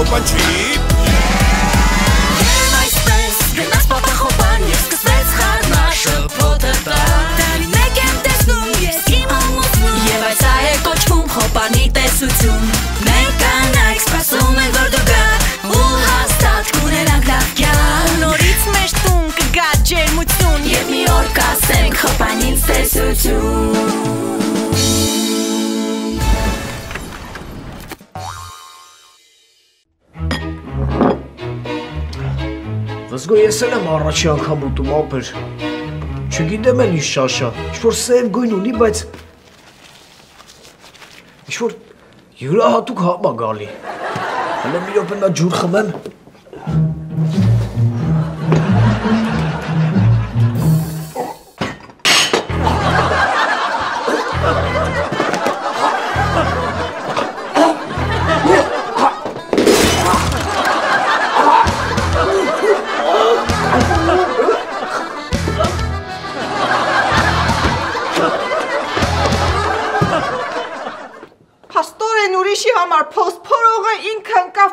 խոպան չի Եմ այսպես, գնաց պապա խոպան Եվ սկսվեց խառնա շփոթը տա Տարի մեկ եմ տեսնում, ես իմ ամուսնում Եվ այս ա է կոչվում խոպանի տեսություն Մենք կանայք սպասում ենք, որ դու գաք Ու հաստատ կուներանք լավ կյանք Նորից մեր տուն կգա ջերմություն Եվ մի օր կասենք խոպանից տեսություն Վզգո ես էլ եմ առաջի անգամ ուտում ապեր Չգիտեմ էլ ինչ շաշա Ինչ-որ սև գույն ունի, բայց Ինչ-որ յուրահատուկ համ ա գալի Հələ մի րոպե նա ջուր խմեմ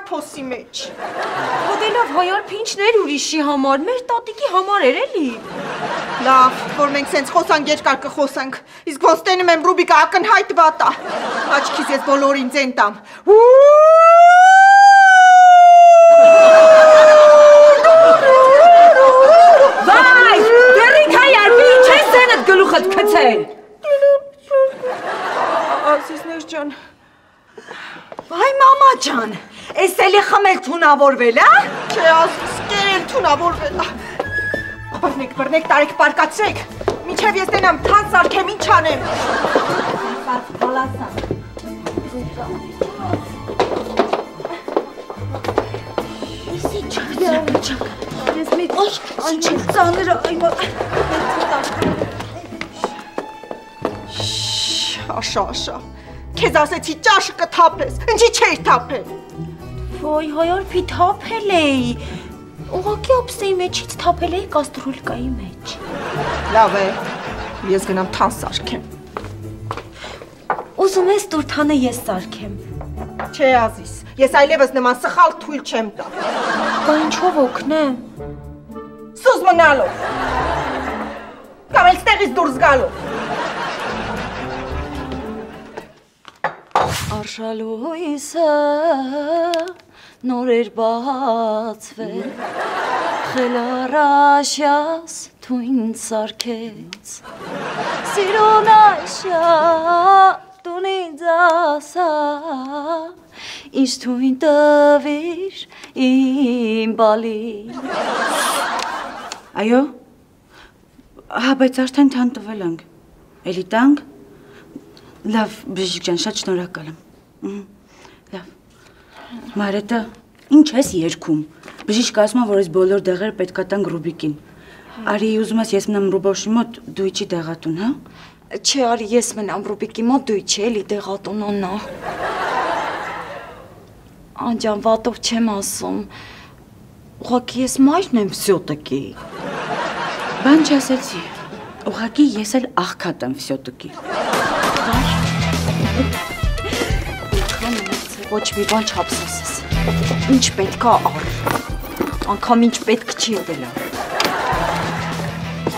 Փոսի մեջ։ Հոդելով հայար փինչներ ուրիշի համար, մեր տատիկի համար էր էլի։ Լավ, որ մենք սենց խոսանք երկար կխոսանք, իսկ ոնց տենում եմ Ռուբիկը ակնհայտ վատ ա։ Աչքիս ես բոլորին ձեն տամ։ Վայ, դերիկ հայար, ինչ ես ձենդ գլուխդ քցել։ Ասիսներ ջան։ Վայ մամա ջան, ես էլի խմել թունավորվել, ա? Չէ, ասես կերել թունավորվել, ա։ Բռնեք, տարեք պարկացրեք, մինչև ես տենամ թան սարքեմ, ինչ անեմ։ Բալասան։ Եսի չակ, ես մեկ անչել ծանր այմա։ Աշա։ Քեզ ասեցի ճաշը կթափես, ինչի չէիր թափել։ Ոյ, հայար պի թափել էի, ուղղակի ապսեի մեջից թափել էի կաստրուլկայի մեջ։ Լավ է, ես գնամ թան սարքեմ։ Ուզում ես տուր թանը ես սարքեմ։ Չէ ազիս, ես այլևս նման սխալ թույլ չեմ տա։ Բա ինչով օգնեմ։ Սուզ մնալով։ Կամ էլ ստեղից դուրս գալով։ Արշալույսը նոր էր բացվել Խելարաշյաս թույն սարքեց Սիրուն այշա տունից ասա Ինչ թույն տվիր իմ բալին Այո, բայց արդեն թան տվել ենք, էլի տանք Լավ, բժիշկ ջան, շատ շնորհակալ եմ։ Լավ։ Մարետա, ինչ ես երգում։ Բժիշկը ասում է, որ այս բոլոր դեղերը պետք է տանք Ռուբիկին։ Արի, ուզում ես ես մնամ Ռուբոշի մոտ, դու իջի դեղատուն, հա? Չէ, արի, ես մնամ Ռուբիկի մոտ, դու իջի էլի դեղատուն աննա։ Անջան, վատով չեմ ասում։ Ուղղակի ես մայրն եմ վսյոտկի։ Բան չասեցի։ Ուղղակի ես էլ աղքատ եմ վսյոտկի։ Ոչ մի բան չապսասես, ինչ պետք է առ, անգամ ինչ պետք չի եղելա։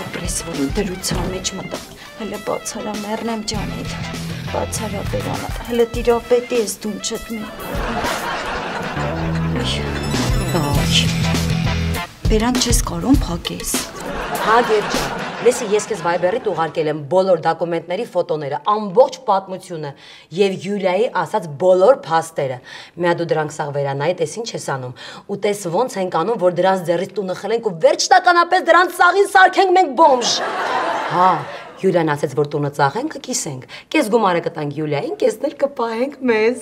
Ապրես, որ դրության մեջ մտա, հլը բացարա մեռնեմ ջանիդ, բացարա բերանա, հլը տիրապետի ես դում չտմի։ Բերան չես կարում պակես։ Հա գեր ջան, լեսի ես կեզ վայբերիտ ուղարկել եմ բոլոր դակումենտների ֆոտոները, ամբողջ պատմությունը և Յուլիայի ասած բոլոր փաստերը։ Միա դու դրանք սաղ վերանայի, տես ինչ ես անում, ու տես ոնց ենք անում, որ դրանց ձեռից տունը խլենք ու վերջնականապես դրանց սաղին սարքենք մենք բոմժ։ Հա, Յուլիան ասեց, որ տունը ծաղենք, կկիսենք, կես գումարը կտանք Յուլիային, կեսն էլ կպահենք մեզ։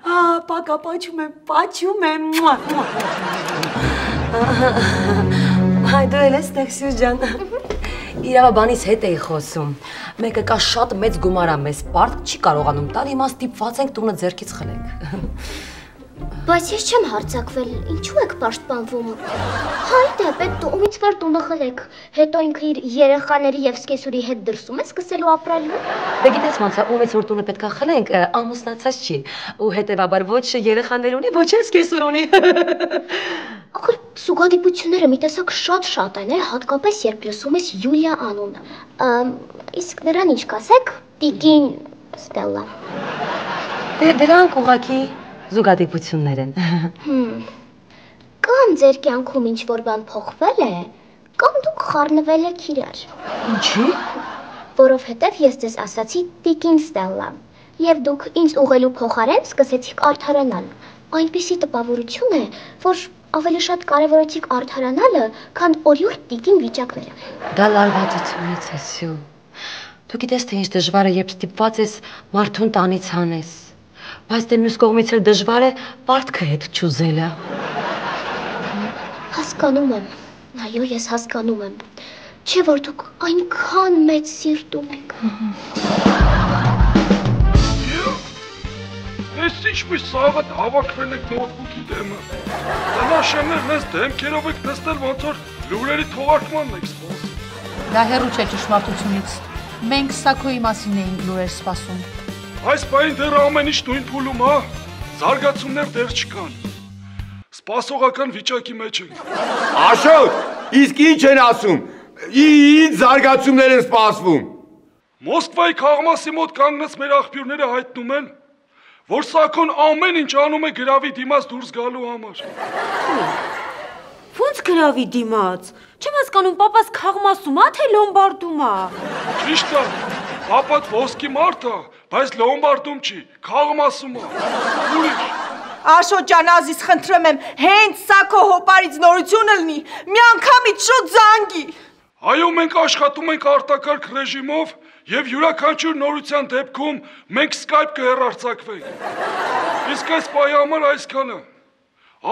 Հա, պակա պաչում եմ, Հայ, դու էլ ես տեքսյուս ջան, իրավաբանից հետ էի խոսում, մեկը կա շատ մեծ գումարա մեզ պարդ չի կարողանում տալ, հիմա ստիպված ենք տունը ձեռքից խլենք։ Բայց ես չեմ հարձակվել, ինչու եք պաշտպանվում։ Հայտ է, պետք ումից վեր տունը խլեք, հետո ինքը իր երեխաների եւ սկեսուրի հետ դրսում է սկսելու ապրելու։ Դե գիտես ոնց է, ումից որ տունը պետքա խլենք, ամուսնացած չի, ու հետեւաբար ոչ երեխաներ ունի, ոչ էլ սկեսուր ունի։ Ախր սուգադիպությունները մի տեսակ շատ են, հատկապես երբ լսում ես Յուլիա անունը։ Իսկ նրան ինչ կասեք, Տիկին Ստելլա։ Դե դրանք ուղղակի զուգադիպություններ են։ Կամ ձեր կյանքում ինչ-որ բան փոխվել է, կամ դուք խառնվել եք իրար։ Ինչի՞։ Որովհետև ես ձեզ ասացի Տիկին Ստելլա, եւ դուք ինձ ուղղելու փոխարեն սկսեցիք արդարանալ։ Այնպիսի տպավորություն է, որ ավելի շատ կարևորեցիք արդարանալը, քան օրիորդ Տիկին վիճակները։ Դա լարվածությունից է, Սյու։ Դու գիտես թե ինչ դժվար է, երբ ստիպված ես մարդուն տանից հանես։ Բայց դե մյուս կողմից էլ դժվար է պարտքը հետ չուզելը։ Հասկանում եմ, այո, ես հասկանում եմ, չէ՞ որ դուք այնքան մեծ սիրտ ունեք։ Ես ինչպես սաղատ հավաքվել եք նոթբուքի դեմը։ Տնաշեններն ես դեմքերով եք նստել, ոնց որ լուրերի թողարկմանն եք սպասում։ Դա հեռու չէ ճշմարտությունից։ Մենք Սաքոյի մասին էինք լուրեր սպասում։ Այս պահին դեռ ամեն ինչ նույն փուլում, հա։ Զարգացումներ դեռ չկան։ Սպասողական վիճակի մեջ ենք։ Աշոտ, իսկ ինչ են ասում։ Ինչ զարգացումներ են սպասվում։ Մոսկվայի քաղմասի մոտ կանգնած մեր աղբյուրները հայտնում են, որ Սաքոն ամեն ինչ անում է գրավի դիմաց դուրս գալու համար։ Ոնց գրավի դիմաց։ Չեմ հասկանում, պապաս քաղմասում է, թե լոմբարդում է։ Ճիշտ է, պապատ ոսկի մարդ է, բայց լոմբարդում չի, քաղմասում է։ Ուրիշ։ Աշոտ ջան, ազիզ խնդրեմ եմ, հենց Սաքո հոպարից նորությունը լինի, մի անգամից շուտ զանգի։ Այո, մենք աշխատում ենք արտակարգ ռեժիմով եւ յուրաքանչյուր նորության դեպքում մենք Skype կհեռարձակվենք։ Իսկ այս պահի համար այսքանը։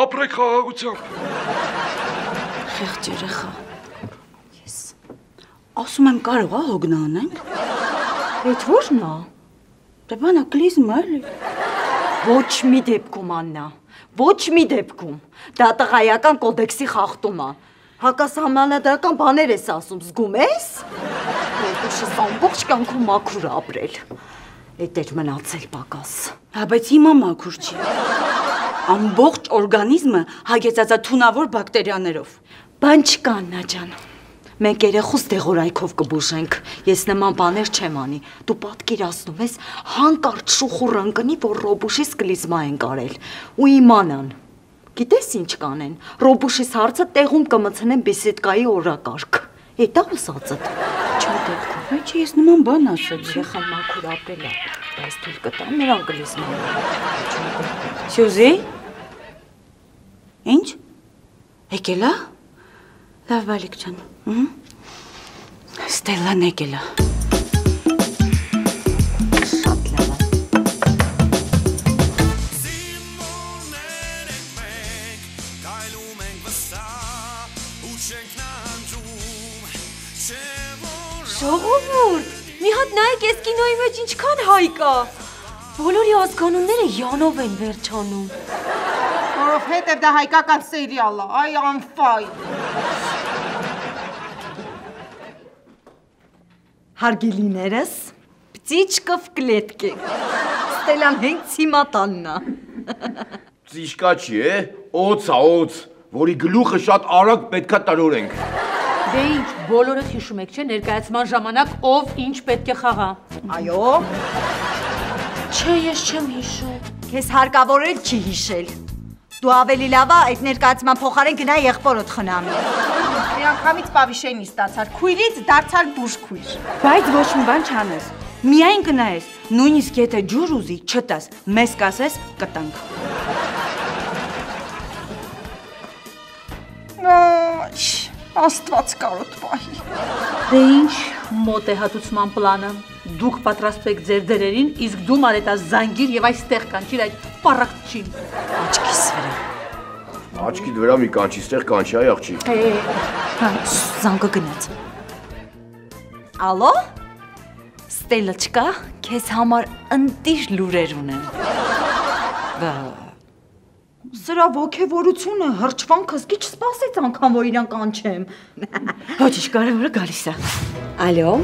Ապրեք խաղաղությամբ։ Խեղճ երեխա։ Ես ասում եմ կարող է հոգնա անենք։ Այդ ո՞րն է։ Դե բանակլիզմը էլի։ Ոչ մի դեպքում Աննա, ոչ մի դեպքում։ Դա տղայական կոդեքսի խախտում է։ Հակասահմանադրական բաներ ես ասում, զգում ես։ Ռոբուշս ամբողջ կյանքում մաքուր ապրել։ Էդ էր մնացել պակաս։ Հա, բայց հիմա մաքուր չի։ Ամբողջ օրգանիզմը հագեցած է թունավոր բակտերիաներով։ Բան չկա, Աննա ջան։ Մենք երեխուս դեղորայքով կբուժենք, ես նման բաներ չեմ անի, դու պատկերացնում ես հանկարծ շուխուռ ընկնի, որ Ռոբուշիս կլիզմա են կարել, ու իմանան, գիտես ինչ կանեն, Ռոբուշիս հարցը տեղում կմցնեն բիսեդկայի օրակարգ, հետա ուսածըտ, չեմ դեպքում, բայց ես նման բան ասեցի, երեխան մաքուր ապրել է, բայց թույլ կտամ նրան կլիզման, Սյուզի, ինչ, եկել է, լավ բալիք ջան, Ստելլան եկել է։ Շատ լավ է։ Ժողովուրդ, մի հատ նայեք ես կինոյի մեջ ինչքան հայ կա։ Բոլորի ազգանունները յանով են վերջանում։ Որովհետև դա հայկական սերիալ է, այ անֆայ։ Հարգելիներս, պտիչկը в клетке։ Ստելան հենց հիմա տաննա։ Ծիշկա չի, օծ, որի գլուխը շատ արագ պետքա տրորենք։ Դե ինչ, բոլորդ հիշում եք, չէ, ներկայացման ժամանակ ով ինչ պետք է խաղա։ Այո։ Չէ, ես չեմ հիշում։ Քեզ հարկավոր էլ չի հիշել։ Դու ավելի լավ է այդ ներկայացման փոխարեն գնա եղբորդ խնամի։ Միանգամից պավիշենի ստացար, քույրից դարձար բուժքույր։ Բայց ոչ մի բան չանես, միայն կնայես, նույնիսկ եթե ջուր ուզի, չտաս, մեզ կասես, կտանք։ Աստված կարոտ պահի։ Դե ինչ, մոտ է հատուցման պլանը։ Դուք պատրաստվեք ձեր դերերին, իսկ դու Մարետա զանգիր եւ այստեղ կանչիր այդ պարակչին։ Աչքիս վրա։ Աչքիդ վրա մի կանչի, ստեղ կանչի, այ աղջի։ Զանգը գնաց։ Ալո։ Ստելա չկա, քեզ համար ընտիր լուրեր ունեմ։ Սրա ոգևորությունը հրճվանքս քիչ սպասեց անգամ որ իրան կանչեմ։ Ոչ, կարևորը գալիս է։ Алло?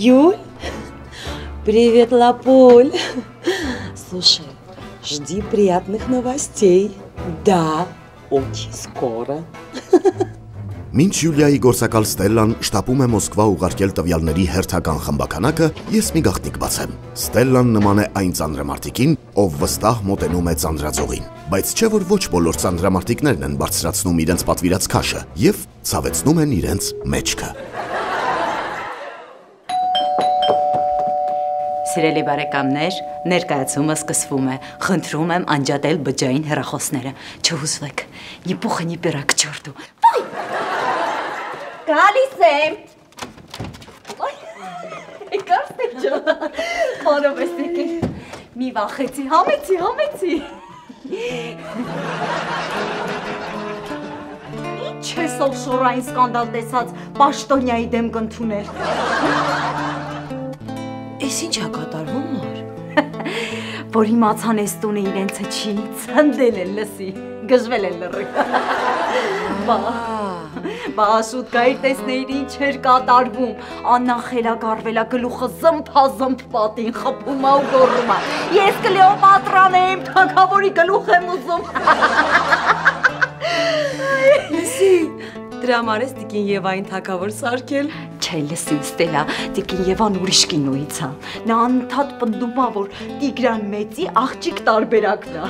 Юль? Привет, Лапуль. Слушай, жди приятных новостей. Да, очень скоро. Մինչ Յուլիայի գործակալ Ստելլան շտապում է Մոսկվա ուղարկել տվյալների հերթական խմբականակը, ես մի գաղտնիք բացեմ։ Ստելլան նման է այն ծանրամարտիկին, ով վստահ մոտենում է ծանրաձողին, բայց չէ որ ոչ բոլոր ծանրամարտիկներն են բարձրացնում իրենց պատվիրած քաշը եւ ցավեցնում են իրենց մեջքը։ Սիրելի բարեկամներ, ներկայացումը սկսվում է։ Խնդրում եմ անջատել բջջային հեռախոսները։ Չհուսվեք։ Ни пуха, ни пера к черту։ Գալիս եմ։ Եկար ստեջո։ Խորով ես եկել։ Մի վախեցի, համեցի։ Ինչ ես ով շորային սկանդալ տեսած պաշտոնյայի դեմ կընդունել։ Էս ինչ է կատարվում նոր։ Որ իմացան ես տունը իրենցը չի, ցնդել են լսի, գժվել են լռի։ Բա շուտկայր տեսնեիր ինչ էր կատարվում, աննախելագարվելա գլուխը զմփազմփ պատին խփում ու գոռում։ Ես Կլեոպատրան եմ, թագավորի գլուխ եմ ուզում։ Լսի, դրա մարես Տիկին Եվային թագավոր սարքել։ Չէ, լսի, Ստելա, Տիկին Եվան ուրիշ կինոից է։ Նա անդադ պնդում է, որ Տիգրան Մեծի աղջիկ տարբերակն է։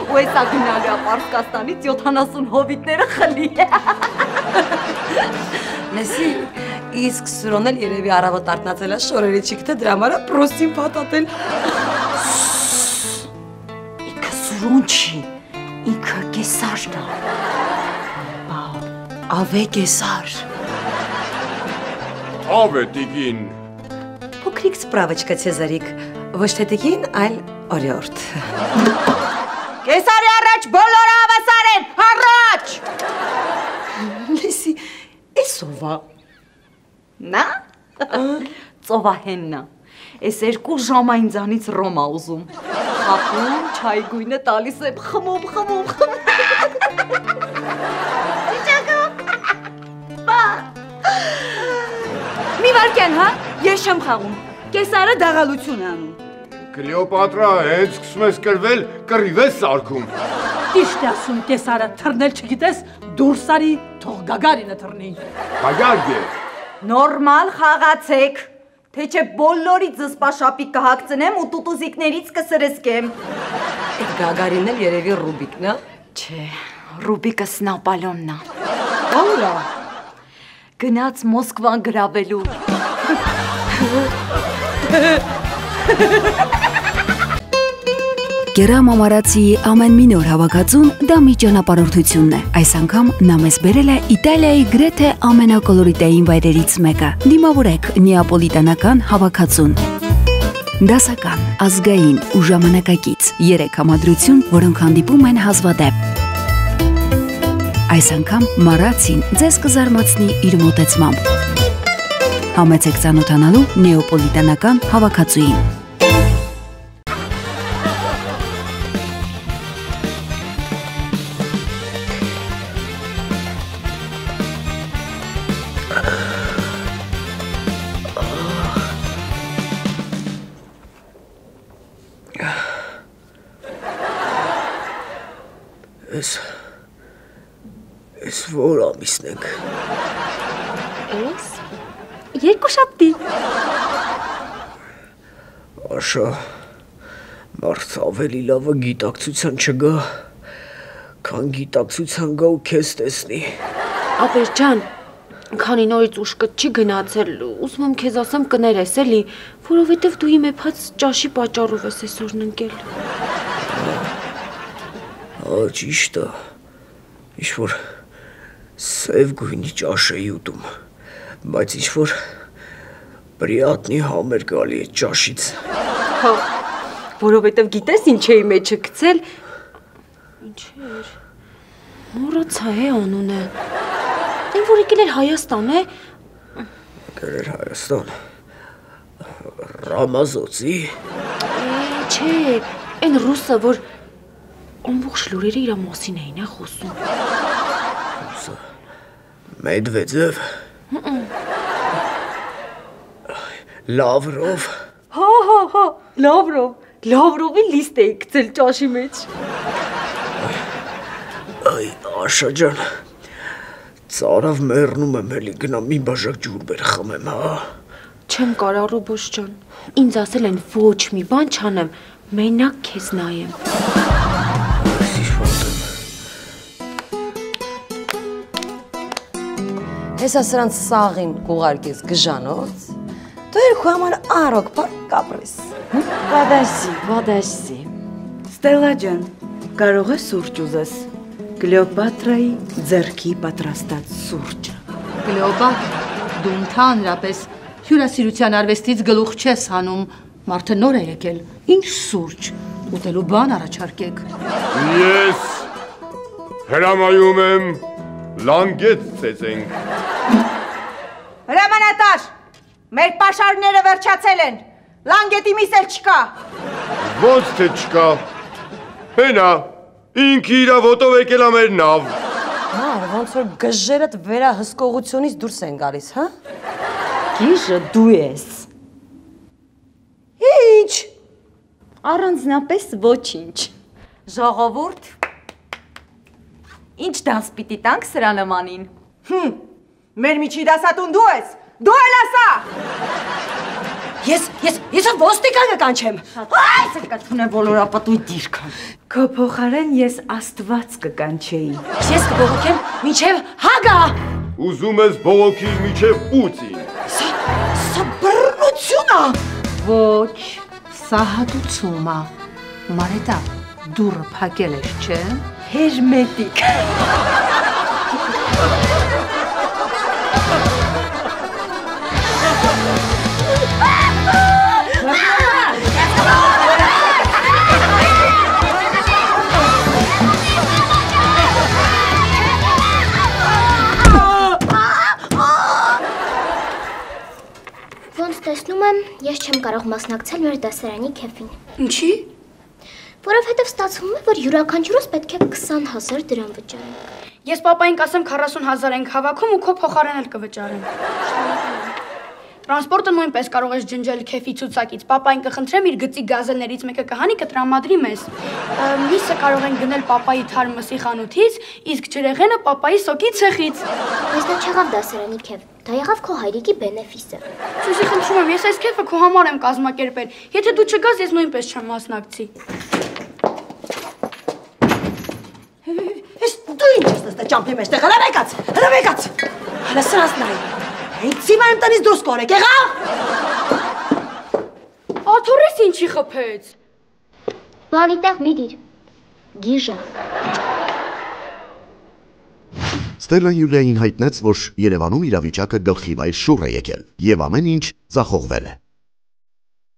Ու էսա գնալու է Պարսկաստանից 70 հովիտները խլի։ Լսի, իսկ Սուրոն էլ երևի առավոտ արթնացել է շորերի չիքտը դրա համար պրոստին փաթաթել։ Ինքը Սուրոն չի, ինքը Կեսարն է։ Ավե Կեսար։ Ավե Տիկին։ Փոքրիկ սպրավочка Ցեզարիկ, ոչ թե Տիկին, այլ օրիորդ։ Կեսարի առաջ բոլորը հավասար են, առաջ։ Լսի, էս ով է։ Նա։ Ծովահենն է։ Էս 2 ժամ այն ձանից ռոմ է ուզում։ Խապում, չայ գույնը տալիս եմ, խմում։ Մի վարկյան, հա, ես չեմ խաղում, Կեսարը դաղալություն է անում։ Կլեոպատրա, հենց սկսում ես կրվել, կռիվ ես սարքում։ Ճիշտ է ասում Կեսարը, թռնել չգիտես, դուրս արի, թող Գագարինը թռնի։ Հայարգե։ Նորմալ խաղացեք, թե չէ բոլորից զսպաշապիկ կհագցնեմ ու տուտուզիկներից կսրսկեմ։ Այդ Գագարինն էլ երևի Ռուբիկն է։ Չէ, Ռուբիկը Սնապալոնն է։ Ուրա։ Գնաց Մոսկվան գրավելու։ Գերամամարացիի ամեն մի նոր հավաքածուն դա մի ճանապարհորդությունն է։ Այս անգամ նա մեզ բերել է Իտալիայի գրեթե ամենակոլորիտային վայրերից մեկը։ Դիմավորեք նեապոլիտանական հավաքածուն։ Դասական, ազգային ու ժամանակակից 3 համադրություն, որոնք հանդիպում են հազվադեպ։ Այս անգամ Մարացին ձեզ կզարմացնի իր մոտեցմամբ։ Համեցեք ծանոթանալու նեոպոլիտանական հավաքածուին։ Ես որ ամիսն ենք։ Ես երկուշաբթի։ Աշա, մարդ ավելի լավը գիտակցության չգա, քան գիտակցության գա ու քեզ տեսնի։ Ապեր ջան, քանի նորից ուշկը չի գնացել, ուզում եմ քեզ ասեմ կներես էլի, որովհետև դու իմ էփած ճաշի պատճառով ես այսօրն ընկել։ Ճիշտ է, ինչ-որ սև գույնի ճաշ էի ուտում, բայց ինչ-որ պրիատնի համեր գալի է ճաշից։ Հա, որովհետև գիտես ինչ էի մեջը գցել։ Ինչ էր։ Մոռացա է անունը։ Այն որ եկել էր Հայաստան է։ Եկել էր Հայաստան։ Ռամազոցի։ Չէ, այն ռուսը որ ամբողջ լուրերը իր մասին էին խոսում։ Մեդվեդև։ Լավրով։ Հա, Լավրովի լիստ էի գցել ճաշի մեջ։ Այ Աշա ջան, ծարավ մեռնում եմ, էլի գնամ մի բաժակ ջուր բեր խմեմ, հա։ Չեմ կարող Ռոբոս ջան, ինձ ասել են ոչ մի բան չանեմ, մենակ քեզ նայեմ։ Հեսա սրանց սաղին կուղարկես գժանոց, դու երկու համար առոք պար կապրես։ Վադասի։ Ստելլա ջան, կարող է սուրճ ուզես։ Կլեոպատրայի ձեռքի պատրաստած սուրճը։ Կլեոպատրա, դու ընդհանրապես հյուրասիրության արվեստից գլուխ չես հանում, մարդը նոր է եկել, ինչ սուրճ, ուտելու բան առաջարկեք։ Ես հրամայում եմ լանգետ ծեծենք։ Հրամանատար, մեր պաշարները վերջացել են, լանգետի միս էլ չկա։ Ոնց թե չկա, հենա, ինքի իրա ոտով եկել ա մեր նավ։ Մար, ոնց որ գժերդ վերահսկողությունից դուրս են գալիս, հա? Գիժը դու ես։ Ինչ? Առանձնապես ոչինչ։ Ժողովուրդ, ինչ դանս պիտի տանք սրա նմանին։ Մեր միջի դասատուն դու ես, դու էլ ասա։ Ես ոստիկանը կանչեմ։ Այս կթունե բոլոր ապատույտ դիրքան։ Քո փոխարեն ես Աստված կկանչեի։ Ես կբողոքեմ մինչև Հագա։ Ուզում ես բողոքիր մինչև Պուտին։ Սա բռնություն ա։ Ոչ, սա հատուցում ա։ Մարետա, դուռը փակել ես, չէ՞։ Հերմետիկ։ Ոնց տեսնում եմ, ես չեմ կարող մասնակցել մեր դասարանի քեֆին։ Ինչի՞։ Որովհետև ստացվում է, որ յուրաքանչյուրս պետք է 20,000 դրամ վճարենք։ Ես պապային կասեմ 40,000 ենք հավաքում ու քո փոխարեն էլ կվճարեմ։ Տրանսպորտը նույնպես կարող ես ջնջել քեֆի ցուցակից։ Պապային կխնդրեմ իր գծի գազելներից մեկը կհանի կտրամադրի մեզ։ Միսը կարող են գնել պապայի թարմ մսի խանութից, իսկ ջրեղենը պապայի սոկի ցեխից։ Բայց դա չեղավ դասարանի քեֆ, դա եղավ քո հայրիկի բենեֆիսը։ Սուսի խնդրում եմ, ես այս քեֆը քո համար եմ կազմակերպել։ Եթե դու չգաս, ես նույնպես չեմ մասնակցի։ Դու ինչ ես նստել ճամփի մեջտեղ, հրավեկաց։ Հələ սրանց նայ։ Հենց հիմա եմ տնից դուրս կորեք, եղավ։ Աթոռես ինչի խփեց։ Բանի տեղ մի դիր։ Գիժը։ Ստելլան Յուլիային հայտնեց, որ Երևանում իրավիճակը գլխիվայր շուռ է եկել եւ ամեն ինչ ձախողվել է։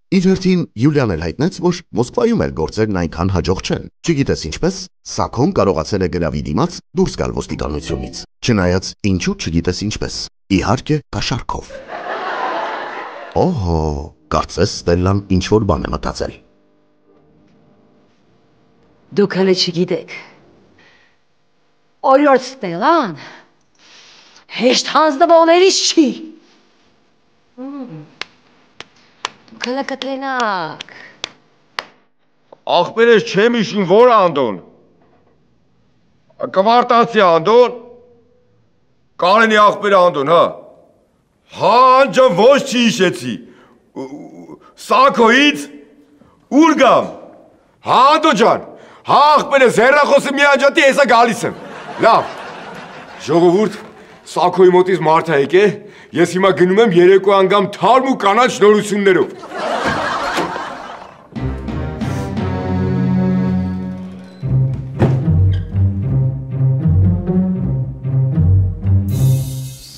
Իր հերթին Յուլիան էլ հայտնեց, որ Մոսկվայում էլ գործերն այնքան հաջող չեն։ Չգիտես ինչպես, Սաքոն կարողացել է գրավի դիմաց դուրս գալ ոստիկանությունից։ Չնայած ինչու չգիտես ինչպես։ Իհարկե, կաշառքով։ Օհո, կարծես Ստելլան ինչ-որ բան է մտածել։ Դուք հələ չգիտեք։ Օրոր Ստելլան հեշտ հանձնվողներից չի։ Դուք հələ կտրենաք։ Ախպերես չեմ իշում, որ Անդոն։ Կվարտացի Անդոն։ Կարենի ախպեր Անդոն, հա։ Հա, անջան ոչ չի իշեցի։ Սաքոից ուր գամ։ Հա, Անդոն ջան, հա ախպերես հեռախոսը մի անջատի հեսա գալիս եմ։ Լավ, ժողովուրդ, Սաքոյի մոտից մարդ է եկե, ես հիմա գնում եմ երեկո անգամ թարմ ու կանաչ նորություններով։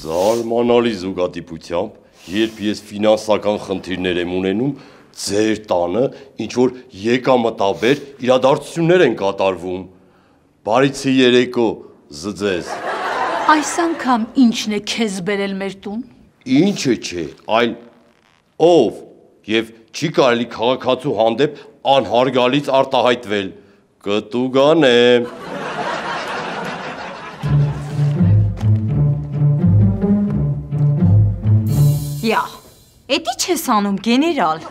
Զարմանալի զուգադիպությամբ, երբ ես ֆինանսական խնդիրներ եմ ունենում, ձեր տանը ինչ-որ եկամտաբեր իրադարձություններ են կատարվում։ Բարիցի երեկո, զձես։ Այս անգամ ինչն է քեզ բերել մեր տուն։ Ինչը չէ, այլ ով և չի կարելի քաղաքացու հանդեպ անհարգալից արտահայտվել։ կտուգանեմ։ Յա, էդի չես անում, գեներալ։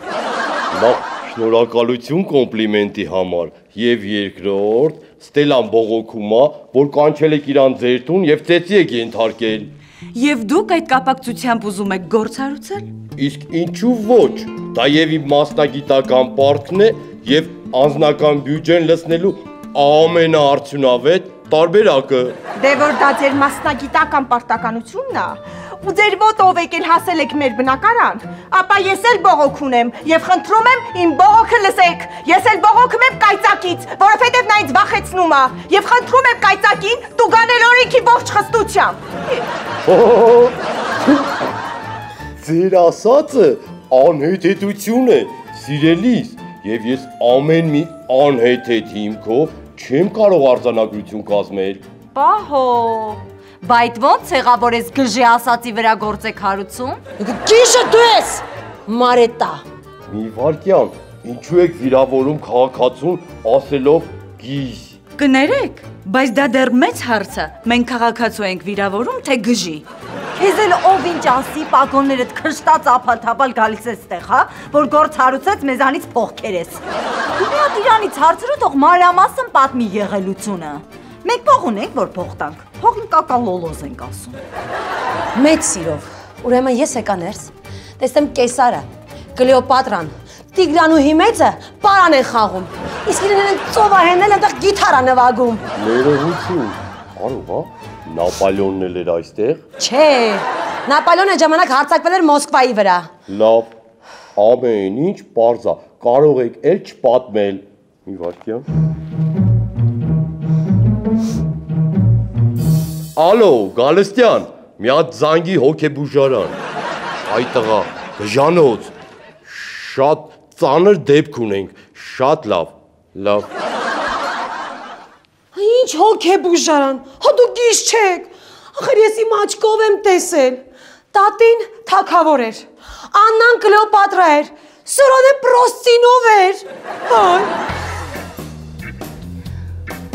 Նախ շնորհակալություն կոմպլիմենտի համար եւ երկրորդ Ստելան բողոքում է, որ կանչել եք իրան ձեր տուն եւ ծեծի եք ենթարկել։ Եվ դուք այդ կապակցությամբ ուզում եք գործ հարուցել։ Իսկ ինչու ոչ։ Դա եւ իմ մասնագիտական պարտքն է եւ անձնական բյուջեն լցնելու ամենաարդյունավետ տարբերակը։ Դե որ դա ձեր մասնագիտական պարտականությունն է, ու ձեր մոտ ով եկել հասել եք մեր բնակարան, ապա ես էլ բողոք ունեմ եւ խնդրում եմ իմ բողոքը լսեք։ Ես էլ բողոքում եմ կայծակից, որովհետեւ նա ինձ վախեցնում է եւ խնդրում եմ կայծակին տուգանել օրենքի ողջ խստությամբ։ Ձեր ասածը անհեթեթություն է, սիրելիս, եւ ես ամեն մի անհեթեթ հիմքով չեմ կարող արձանագրություն կազմել։ Պահո, բայց ո՞նց եղավ որ ես գժի ասացի վրա գործ եք հարուցում։ Գիշը դու ես, Մարետա։ Մի վարքյան, ինչու եք վիրավորում քաղաքացուն ասելով գիժ։ Կներեք, բայց դա դեռ մեծ հարց է։ Մենք քաղաքացու ենք վիրավորում, թե գժի։ Քեզ էլ ով ինչ ասի, պագոններդ քշտած ափաթափալ գալիս ես տեղ, հա, որ գործ հարուցեց մեզանից փող քերես։ Դու մի հատ իրանից հարցրու, թող մանրամասն պատմի եղելությունը։ Մենք փող ունենք, որ փող տանք։ Փողին կակալոլոզ ենք ասում։ Մեծ սիրով։ Ուրեմն ես եկա ներս։ Տեսնեմ Կեսարը, Կլեոպատրան, Տիգրանուհի մեծը պարան են խաղում։ Իսկ իրեն են ծովահենել այնտեղ գիթարա նվագում։ Ներողություն, կարող է Նապոլեոնն էլ էր այստեղ։ Չէ, Նապոլեոնը ժամանակ հարձակվել էր Մոսկվայի վրա։ Լավ, ամեն ինչ պարզ է, կարող եք էլ չպատմել։ Մի վարքյան։ Ալո, Գալստյան, մի հատ զանգի հոգեբուժարան։ Այ տղա, գժանոց, շատ ծանր դեպք ունենք, շատ լավ, լավ։ Ինչ հոգեբուժարան, հա դու գիժ չեք, ախր ես իմ աչքով եմ տեսել, տատին թագավոր էր, Աննան Կլեոպատրա էր, Սուրոնը Պրոստինով էր, հայ։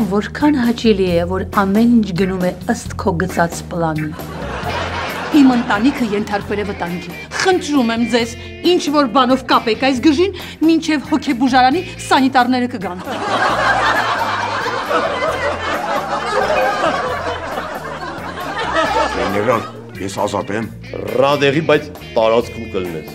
Որքան հաճելի է, որ ամեն ինչ գնում է ըստ քո գծած պլանի։ Իմ ընտանիքը ենթարկվել է վտանգի։ Խնդրում եմ ձեզ, ինչ որ բանով կապեք այս գժին, մինչև հոգեբուժարանի սանիտարները կգան։ Գեներալ, ես ազատ եմ։ Ռադեղի, բայց տարածքում կլնես։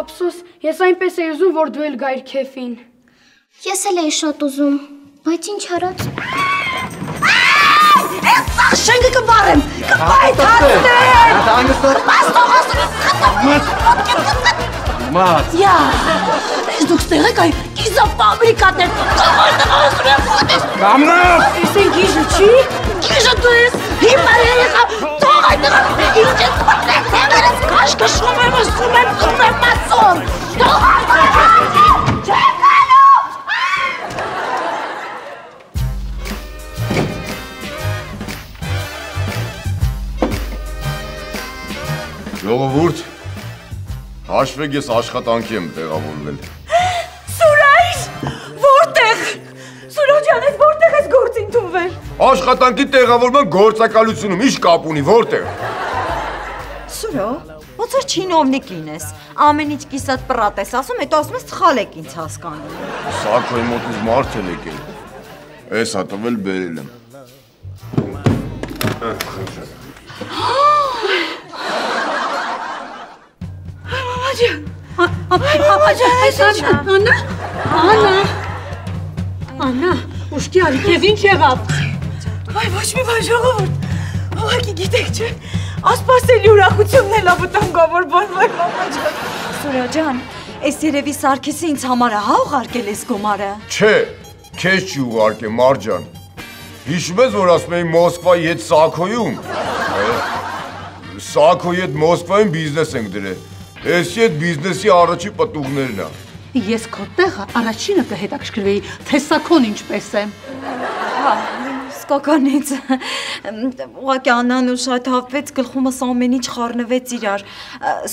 Ափսոս, ես այնպես էի ուզում, որ դու էլ գայր քեֆին։ Ես էլ էի շատ ուզում, բայց ինչ արած։ Ես սաղ շենքը կբարեմ, կպայթացնեմ։ Մատ։ Յա, ես դուք ստեղ եք այ կիզապաբրիկատներ, կամարդաղասում եմ ոտես։ Կամնավ։ Ես են գիժը չի, գիժը դու ես, հիմար երեխա, թող այդ նղան, ինչ ես մտնեք, թեղերս կաշկը շում եմ, սում եմ, սում եմ մասում, թող այդ չեք ալում։ Ժողովուրդ, հաշվեք ես աշխատանքի եմ տեղավորվել։ Սուրայր, որտեղ, Սուրոջան ես որտեղ ես գործ ընդունվել։ Աշխատանքի տեղավորման գործակալությունում, ինչ կապ ունի, որտեղ։ Սուրո, ոնց որ չինովնիկին ես, ամեն ինչ կիսատ պրատ ես ասում, հետո ասում ես սխալ եք ինձ հասկանում։ Սակոյ մոտից մարդ էլ եկել։ Էս հա տվել բերել եմ։ Աննա, ուշքի արի, քեզ ինչ եղավ։ Այ ոչ մի բան ժողովուրդ, ուղղակի գիտեք չէ, ասպասելի ուրախությունն էլ վտանգավոր բան վայ մամա ջան։ Սուրո ջան, այս երևի Սարգիսը ինձ համար հա ուղարկել ես գումարը։ Չէ, քեզ չի ուղարկել Մարջան։ Հիշում ես, որ ասում էի Մոսկվայի հետ Սակոյում։ Սակոյի հետ Մոսկվայում բիզնես ենք դրել։ Էսի հետ բիզնեսի առաջի պտուղներն է։ Ես քո տեղը առաջինը կհետաքրքրվեի, թե Սակոն ինչպես է։ Հա, իսկականից։ Ուղղակի Աննան ուշաթափվեց, գլխումս ամեն ինչ խառնվեց իրար։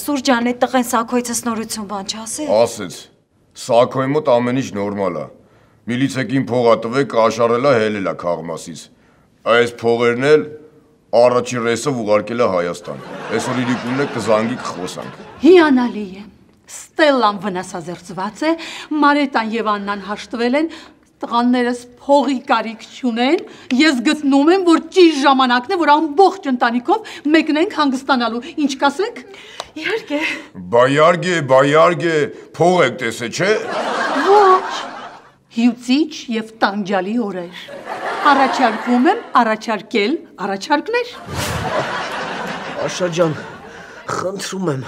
Սուր ջան, այդ տղեն Սակոյցս նորություն բան չասեց։ Ասեց։ Սակոյի մոտ ամեն ինչ նորմալ է։ Միլիցեկին փողա տվեք, աշարելա հելելա քաղմասից։ Այս փողերն էլ առաջի ռեյսով ուղարկել է Հայաստան։ Այսօր իրիկունն է կզանգի կխոսանք։ Հիանալի է։ Ստելլան վնասազերծված է, Մարետան եւ Աննան հաշտվել են, տղաներս փողի կարիք չունեն, ես գտնում եմ, որ ճիշտ ժամանակն է, որ ամբողջ ընտանիքով մեկնենք հանգստանալու, ինչ կասեք։ Իհարկե։ Բայարգե, փող եք տեսե, չէ։ Ոչ, հյուծիչ եւ տանջալի օրեր։ Առաջարկում եմ առաջարկել առաջարկներ։ Աշա ջան, խնդրում եմ,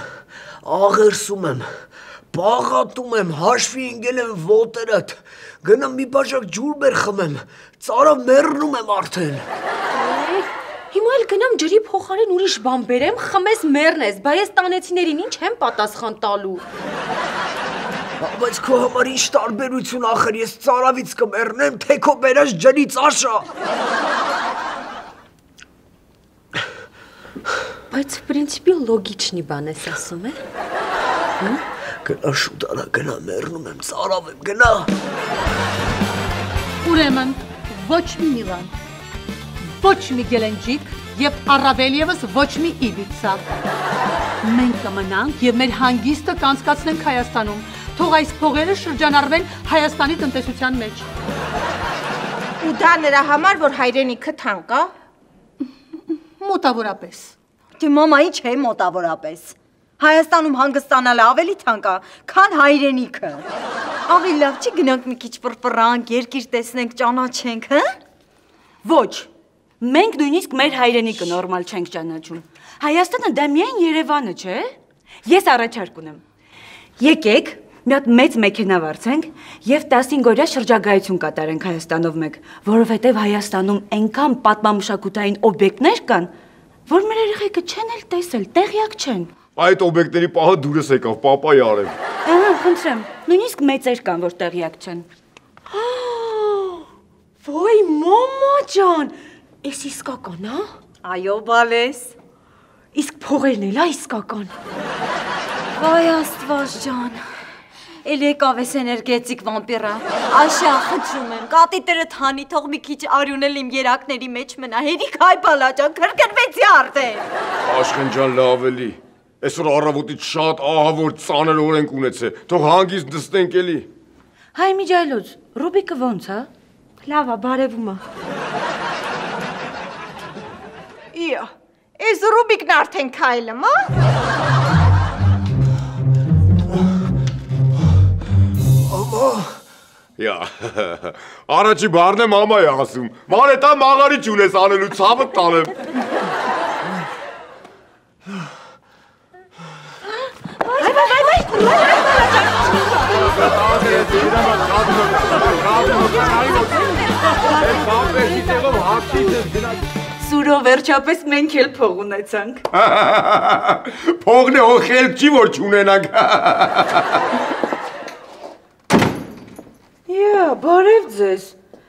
աղերսում եմ, բաղատում եմ, հաշվի ընկել եմ ոտերդ, գնամ մի բաժակ ջուր բեր խմեմ, ծարավ մեռնում եմ արդեն։ Հիմա էլ գնամ ջրի փոխարեն ուրիշ բան բերեմ, խմես մեռնես, բա ես տանեցիներին ինչ եմ պատասխան տալու։ Բայց քո համար ինչ տարբերություն ախր, ես ծարավից կմեռնեմ, թե քո բերած ջրից Աշա։ Բայց պրինցիպի լոգիչնի բան ես ասում է։ Գնա շուտ արա, գնա մեռնում եմ, ծարավ եմ, գնա։ Ուրեմն, ոչ մի Միլան, ոչ մի Գելենջիկ եւ առավել եւս ոչ մի Իբիցա։ Մենք կմնանք եւ մեր հանգիստը կանցկացնենք Հայաստանում։ Թող այս փողերը շրջանառվեն Հայաստանի տնտեսության մեջ։ Ու դա նրա համար, որ հայրենիքը թանկ է։ Մոտավորապես։ Դե մամայի չէ մոտավորապես։ Հայաստանում հանգստանալը ավելի թանկ է, քան հայրենիքը։ Ավելի լավ չի գնանք մի քիչ պրպրանք, երկիր տեսնենք, ճանաչենք, հա։ Ոչ։ Մենք նույնիսկ մեր հայրենիքը նորմալ չենք ճանաչում։ Հայաստանը դա միայն Երևանը, չէ։ Ես առաջարկ ունեմ։ Եկեք մի հատ մեծ մեքենա վարձենք եւ 15 օրյա շրջագայություն կատարենք Հայաստանով մեկ, որովհետեւ Հայաստանում այնքան պատմամշակութային օբյեկտներ կան, որ մեր երեխեքը չեն էլ տեսել, տեղյակ չեն։ Այդ օբյեկտների պահը դուրս եկավ, պապայի արև։ Ահա, խնդրեմ, նույնիսկ մեծեր կան, որ տեղյակ չեն։ Ոյ, մամա ջան, էս իսկական, հա։ Այո, բալես։ Իսկ փողերն էլ իսկական։ Վայ Աստված ջան։ Էլ եկավ էս էներգետիկ վամպիրը։ Աշա, խնդրում եմ, կատիտերդ հանի, թող մի քիչ արյուն էլ իմ երակների մեջ մնա։ Հերիք հայ բալա ջան, քրքրվեցի արդեն։ Աշխեն ջան, լավ էլի։ Այսօր առավոտից շատ ահավոր ծանր օրենք ունեցե։ Թող հանգիստ նստենք էլի։ Հայ Միջայլոց, Ռուբիկը ոնց է։ Լավ է, բարևում է։ Իա, այս Ռուբիկն արդեն քայլում, հա։ Յա, առաջի բառն է մամա է ասում, Մարետա մաղարի չունես անելու, ցավը տանեմ։ Սուրո վերջապես մենք էլ փող ունեցանք։ Փողն է հոխել չի որ չունենանք։ Յա, բարև ձեզ։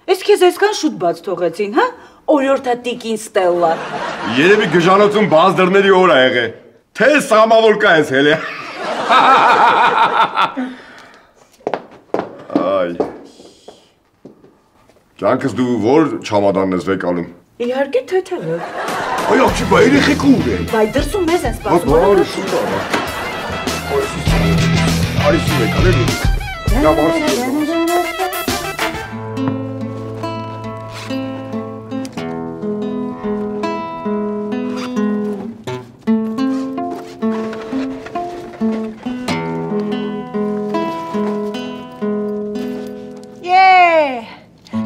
Ես քեզ այսքան շուտ բաց թողեցին, հա? Օրիորդա տիկին Ստելլա։ Երևի գժանոցում բաց դռների օր ա եղե։ Թե սամավորկա ես հելե։ Այ։ Ջանքս դու որ չամադանն ես վեկալում։ Իհարկե թեթևը։ Այ աղջի բա երեխեք ուր են։ Բայ դրսում մեզ են սպասում։ Բարի շուտ արա։ Արիսի վեկալ էլի։ Նա մարսի։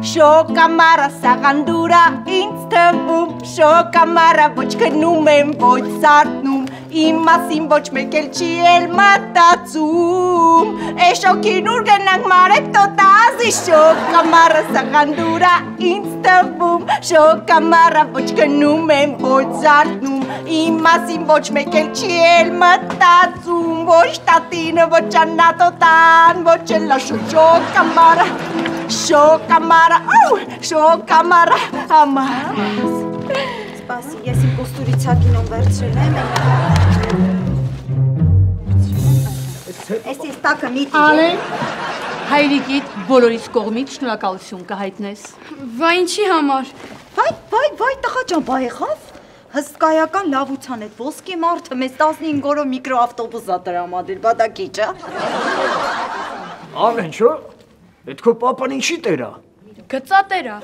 Շոկամարա սաղանդուրա ինձ թվում, շոկամարա ոչ քնում եմ, ոչ սարդնում, իմ մասին ոչ մեկ էլ չի էլ մտածում, է շոկին ուր գնանք մարեք տոտազի, շոկամարա սաղանդուրա ինձ թվում, շոկամարա ոչ քնում եմ, ոչ սարդնում, իմ մասին ոչ մեկ էլ չի էլ մտածում, ոչ տատինը, ոչ անատոտան, ոչ էլ աշոկամարա Շոկամարա, շոկամարա, ամար։ Սպասի, ես իմ կոստուրիցա կինոն վերցրել եմ։ Ես տակը միտի։ Ալեն, հայրիկիդ բոլորիս կողմից շնորհակալություն կհայտնես։ Վայ ինչի համար։ Վայ, տղա ջան, բա եղավ։ Հսկայական լավության այդ ոսկի մարդը մեզ 15 օրով միկրոավտոբուս ա տրամադրել, բա դա քիչ է։ Աղեն շո, այդ քո պապան ինչի տերա։ Գծատերա։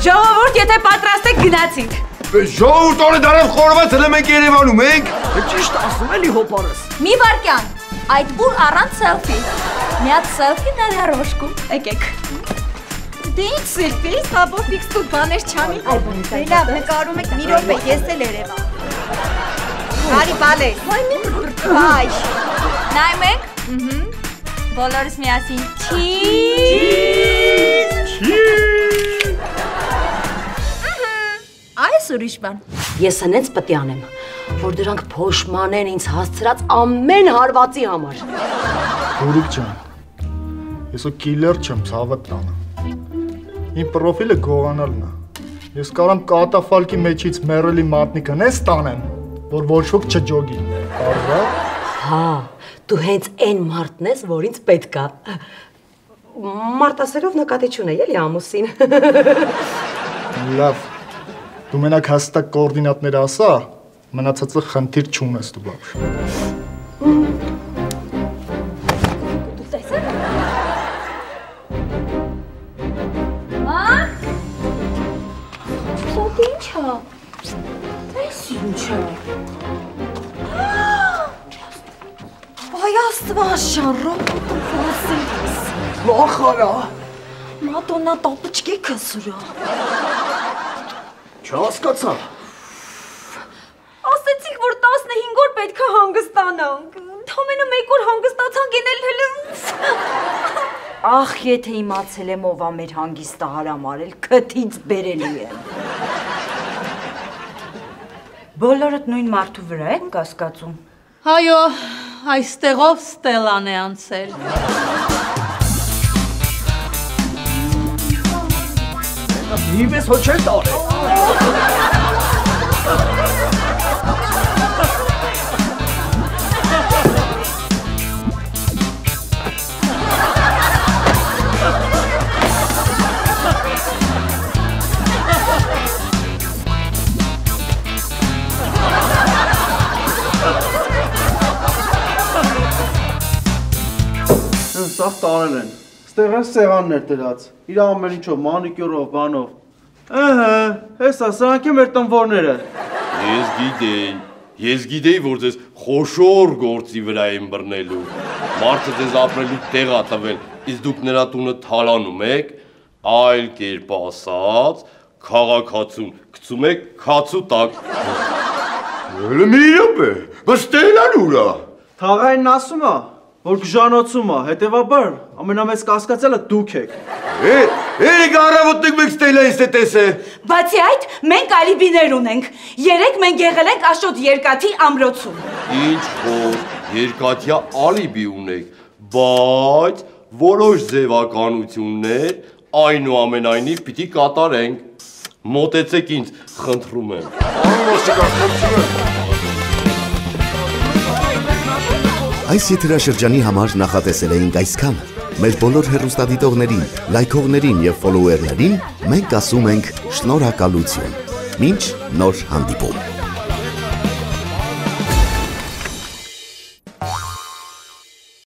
Ժողովուրդ, եթե պատրաստ եք գնացինք։ Ժողովուրդ օրը դարև խորված հլը մենք Երևանում ենք։ Ճիշտ ասում էլի հոպարս։ Մի վարկյան, այդ բուր առանց սելֆի։ Միած սելֆի նարարոշկու, եկեք։ Դե ինչ սելֆի, սաբով ֆիքս տուտ բաներ չանի։ Լավ, նկարում եք մի րոպե, ես էլ Երևան։ Բարի բալես։ Բայ։ Նայում եք։ Բոլորս միասին չիզ։ Այս ուրիշ բան։ Ես հենց պետք է անեմ, որ դրանք փոշման են ինձ հասցրած ամեն հարվածի համար։ Հուրիկ ջան, ես ու կիլեր չեմ, ցավը տանը։ Իմ պրոֆիլը գողանալն է։ Ես կարամ կատաֆալկի մեջից մեռելի մատնիկը նես տանեմ, որ ոչ ոք չջոգի։ Կարա։ Հա, դու հենց այն մարդն ես, որ ինձ պետք է։ Մարտասերով նկատի չունեի, էլի ամուսին։ Լավ։ Դու մենակ հաստատ կոորդինատները ասա, մնացածը խնդիր չունես դու բաբշ։ Դու տեսել ես։ Մա՞մ։ Դա ինչ է։ Այս ինչ է։ Վայ աստված շարոտ վասես։ Վախարա։ Մատոնա տապուչկի քսուրա։ Չհասկացա։ Ասեցիք, որ 15 օր պետք է հանգստանանք։ Ընդամենը 1 օր հանգստացանք ենել հələ։ Ախ, եթե իմացել եմ ով ա մեր հանգիստը հարամարել, քթից բերելի եմ։ Բոլորդ նույն մարդու վրա եք կասկածում։ Այո, այստեղով Ստելան է անցել։ Իվես հո չեն տարել։ Սաղ տարել են, ստեղ են սեղաններ դրած, իր ամեն ինչով, մանիկյուրով, բանով։ Հեսա, սրանք է մեր տնվորները։ Ես գիտեի, որ ձեզ խոշոր գործի վրա եմ բռնելու։ Մարդը ձեզ ապրելու տեղ ա տվել, իսկ դուք նրա տունը թալանում եք, այլ կերպ ասած, քաղաքացուն գցում եք քացու տակ։ Հələ մի րոպե, բայց Ստելան ուրա։ Թաղայինն ասում ա, որ գժանոցում ա, հետևաբար ամենամեծ կասկածելը դուք եք։ Երեք առավոտնեք մենք Ստելայից է տեսել։ Բացի այդ, մենք ալիբիներ ունենք։ Երեք մենք եղել ենք Աշոտ Երկաթի ամրոցում։ Ինչ որ երկաթյա ալիբի ունեք, բայց որոշ ձևականություններ այնուամենայնիվ պիտի կատարենք։ Մոտեցեք ինձ, խնդրում եմ։ Այս եթերաշրջանի համար նախատեսել էինք այսքանը։ Մեր բոլոր հեռուստադիտողներին, լայքողներին և ֆոլոուերներին մենք ասում ենք շնորհակալություն։ Մինչ նոր հանդիպում։